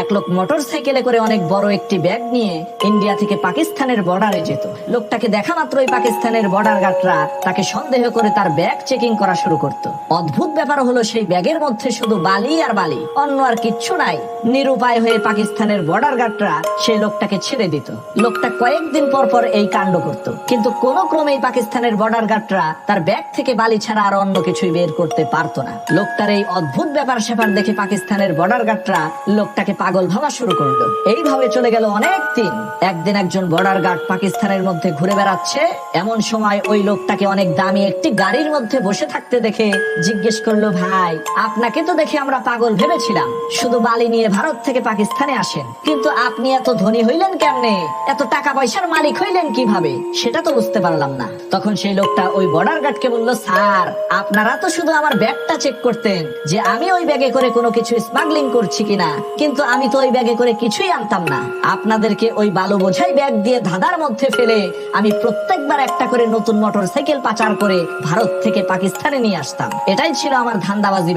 এক লোক মোটরসাইকেলে করে অনেক বড় একটি ব্যাগ নিয়ে ইন্ডিয়া থেকে পাকিস্তানের বর্ডারে যেত। লোকটাকে দেখা মাত্রই পাকিস্তানের বর্ডার গার্ডরা তাকে সন্দেহ করে তার ব্যাগ চেকিং করা শুরু করত। অদ্ভুত ব্যাপার হলো সেই ব্যাগের মধ্যে শুধু বালি আর বালি, অন্য আর কিচ্ছু নাই। নিরুপায় হয়ে পাকিস্তানের বর্ডার গার্ডরা সেই লোকটাকে ছেড়ে দিত। লোকটা কয়েকদিন পর পর এই কাণ্ড করত, কিন্তু কোনো ক্রমেই পাকিস্তানের বর্ডার গার্ডরা তার ব্যাগ থেকে বালি ছাড়া আর অন্য কিছুই বের করতে পারতো না। লোকটার এই অদ্ভুত ব্যাপার স্যাপার দেখে পাকিস্তানের বর্ডার গার্ডরা লোকটাকে পাগল ভাবা শুরু করলো। এইভাবে চলে গেল অনেক দিন। একদিন একজন বর্ডার গার্ড পাকিস্তানের মধ্যে ঘুরে বেড়াচ্ছে, এমন সময় ওই লোকটাকে অনেক দামি একটি গাড়ির মধ্যে বসে থাকতে দেখে জিজ্ঞেস করলো, ভাই আপনাকে তো দেখে আমরা পাগল ভেবেছিলাম, শুধু বালি নিয়ে ভারত থেকে পাকিস্তানে আসেন, কিন্তু আপনি এত ধনী হইলেন কেমনে, এত টাকা পয়সার মালিক হইলেন কিভাবে, সেটা তো বুঝতে পারলাম না। তখন সেই লোকটা ওই বর্ডার গার্ডকে বলল, স্যার আপনারা তো শুধু আমার ব্যাগটা চেক করতেন যে আমি ওই ব্যাগে করে কোনো কিছু স্মাগলিং করছি কিনা, কিন্তু আমি তো ওই ব্যাগে করে কিছুই আনতাম না। আপনাদেরকে ওই বালু বোঝাই ব্যাগ দিয়ে ধাঁধার মধ্যে ফেলে আমি প্রত্যেকবার একটা করে নতুন মোটরসাইকেল পাচার করে ভারত থেকে পাকিস্তানে নিয়ে আসতাম। এটাই ছিল আমার ধান্দাবাজি।